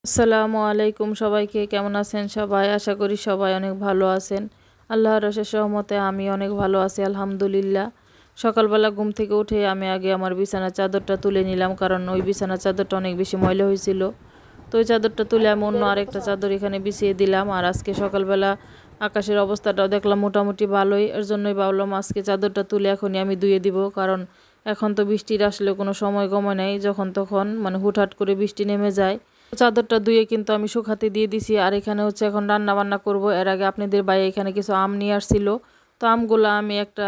আসসালামু আলাইকুম সবাইকে, কেমন আছেন সবাই? আশা করি সবাই অনেক ভালো আছেন। আল্লাহর অশেষ রহমতে আমি অনেক ভালো আছি, আলহামদুলিল্লাহ। সকালবেলা ঘুম থেকে উঠে আমি আগে আমার বিছানার চাদরটা তুলে নিলাম, কারণ ওই বিছানার চাদরটা অনেক বেশি ময়লা হয়েছিল। তো ওই চাদরটা তুলে আমি অন্য আরেকটা চাদর এখানে বিছিয়ে দিলাম। আর আজকে সকালবেলা আকাশের অবস্থাটাও দেখলাম মোটামুটি ভালোই, এর জন্যই ভাবলাম আজকে চাদরটা তুলে এখনই আমি ধুয়ে দিব। কারণ এখন তো বৃষ্টির আসলে কোনো সময় গময় নেই, যখন তখন মানে হুটহাট করে বৃষ্টি নেমে যায়। চাদরটা ধুয়ে কিন্তু আমি শুকাতে দিয়ে দিছি। আর এখানে হচ্ছে এখন রান্না বান্না করব। এর আগে আপনাদের ভাই এখানে কিছু আম নিয়ে আসছিল, তো আমগুলো আমি একটা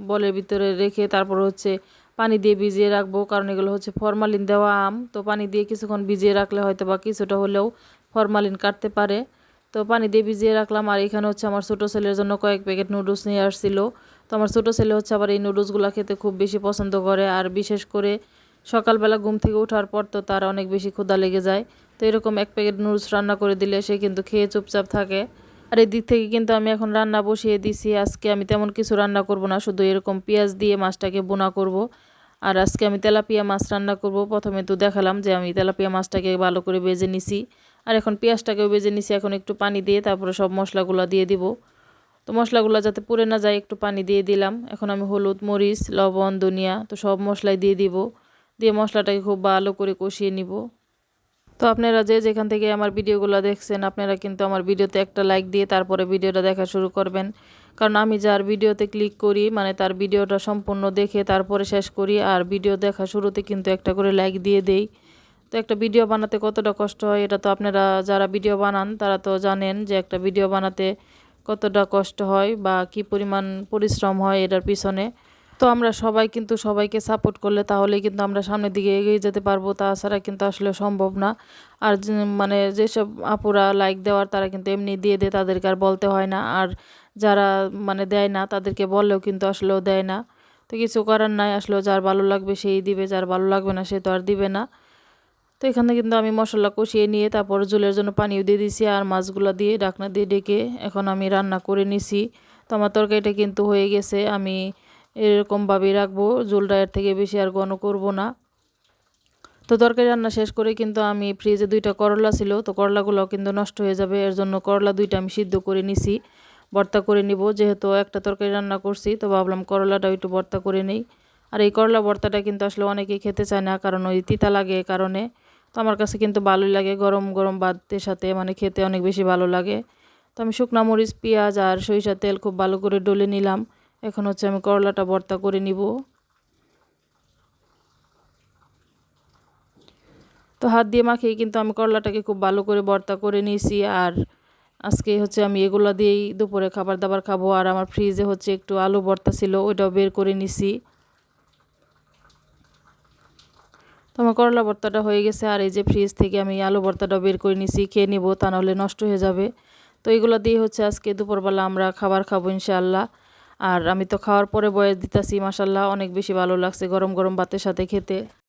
বলের ভিতরে রেখে তারপর হচ্ছে পানি দিয়ে ভিজিয়ে রাখবো, কারণ এগুলো হচ্ছে ফরমালিন দেওয়া আম। তো পানি দিয়ে কিছুক্ষণ ভিজিয়ে রাখলে হয়তো বা কিছুটা হলেও ফরমালিন কাটতে পারে। তো পানি দিয়ে ভিজিয়ে রাখলাম। আর এখানে হচ্ছে আমার ছোটো ছেলের জন্য কয়েক প্যাকেট নুডলস নিয়ে আসছিল। তো আমার ছোটো ছেলে হচ্ছে আবার এই নুডলসগুলো খেতে খুব বেশি পছন্দ করে। আর বিশেষ করে সকালবেলা ঘুম থেকে ওঠার পর তো তার অনেক বেশি ক্ষুধা লেগে যায়। তো এরকম এক প্যাকেট নুডলস রান্না করে দিলে সে কিন্তু খেয়ে চুপচাপ থাকে। আর এই দিক থেকে কিন্তু আমি এখন রান্না বসিয়ে দিছি। আজকে আমি তেমন কিছু রান্না করব না, শুধু এরকম পেঁয়াজ দিয়ে মাছটাকে বোনা করব। আর আজকে আমি তেলাপিয়া মাছ রান্না করব। প্রথমে তো দেখালাম যে আমি তেলাপিয়া মাছটাকে ভালো করে ভেজে নিছি, আর এখন পেঁয়াজটাকেও ভেজে নিছি। এখন একটু পানি দিয়ে তারপরে সব মশলাগুলো দিয়ে দিব। তো মশলাগুলো যাতে পুড়ে না যায় একটু পানি দিয়ে দিলাম। এখন আমি হলুদ, মরিচ, লবণ, ধনিয়া তো সব মশলাই দিয়ে দিব। দিয়ে মশলাটাকে খুব ভালো করে কষিয়ে নিব। তো আপনারা যে যেখান থেকে আমার ভিডিওগুলো দেখছেন, আপনারা কিন্তু আমার ভিডিওতে একটা লাইক দিয়ে তারপরে ভিডিওটা দেখা শুরু করবেন। কারণ আমি যার ভিডিওতে ক্লিক করি মানে তার ভিডিওটা সম্পূর্ণ দেখে তারপরে শেষ করি। আর ভিডিও দেখা শুরুতে কিন্তু একটা করে লাইক দিয়ে দেই। তো একটা ভিডিও বানাতে কতটা কষ্ট হয় এটা তো আপনারা যারা ভিডিও বানান তারা তো জানেন, যে একটা ভিডিও বানাতে কতটা কষ্ট হয় বা কি পরিমাণ পরিশ্রম হয় এটার পিছনে। তো আমরা সবাই কিন্তু সবাইকে সাপোর্ট করলে তাহলেই কিন্তু আমরা সামনের দিকে এগিয়ে যেতে পারবো, তাছাড়া কিন্তু আসলে সম্ভব না। আর মানে যেসব আপুরা লাইক দেওয়ার তারা কিন্তু এমনি দিয়ে দেয়, তাদেরকে আর বলতে হয় না। আর যারা মানে দেয় না তাদেরকে বললেও কিন্তু আসলেও দেয় না। তো কিছু করার নাই, আসলে যার ভালো লাগবে সেই দিবে, যার ভালো লাগবে না সে তো আর দিবে না। তো এখানে কিন্তু আমি মশলা কষিয়ে নিয়ে তারপর ঝোলের জন্য পানিও দিয়ে দিছি, আর মাছগুলো দিয়ে ঢাকনা দিয়ে ডেকে এখন আমি রান্না করে নিছি। তো আমার তরকারিটা কিন্তু হয়ে গেছে। আমি এরকমভাবেই রাখবো, ঝোলটা এর থেকে বেশি আর ঘন করব না। তো তরকারি রান্না শেষ করে কিন্তু আমি ফ্রিজে 2টা করলা ছিল, তো করলাগুলো কিন্তু নষ্ট হয়ে যাবে, এর জন্য করলা 2টা আমি সিদ্ধ করে নিছি। ভর্তা করে নিব, যেহেতু একটা তরকারি রান্না করছি তো ভাবলাম করলাটাও একটু ভর্তা করে নেই। আর এই করলা ভর্তাটা কিন্তু আসলে অনেকেই খেতে চায় না, কারণ ওই তিতা লাগে এই কারণে। তো আমার কাছে কিন্তু ভালোই লাগে, গরম গরম ভাতের সাথে মানে খেতে অনেক বেশি ভালো লাগে। তো আমি শুকনা মরিচ, পেঁয়াজ আর সরিষার তেল খুব ভালো করে ডলে নিলাম। এখন হচ্ছে আমি করলাটা ভর্তা করে নিব। তো হাত দিয়ে মাখিয়ে কিন্তু আমি করলাটাকে খুব ভালো করে ভর্তা করে নিয়েছি। আর আজকে হচ্ছে আমি এগুলো দিয়েই দুপুরে খাবার দাবার খাবো। আর আমার ফ্রিজে হচ্ছে একটু আলু ভর্তা ছিল, ওইটাও বের করে নিছি। তো আমার করলা ভর্তাটা হয়ে গেছে। আর এই যে ফ্রিজ থেকে আমি আলু ভর্তাটাও বের করে নিছি, খেয়ে নিব, তা নাহলে নষ্ট হয়ে যাবে। তো এগুলো দিয়ে হচ্ছে আজকে দুপুরবেলা আমরা খাবার খাবো ইনশাআল্লাহ। আর আমি তো খাওয়ার পরে বয়েস দিতেছি, মাশাল্লাহ অনেক বেশি ভালো লাগছে গরম গরম ভাতের সাথে খেতে।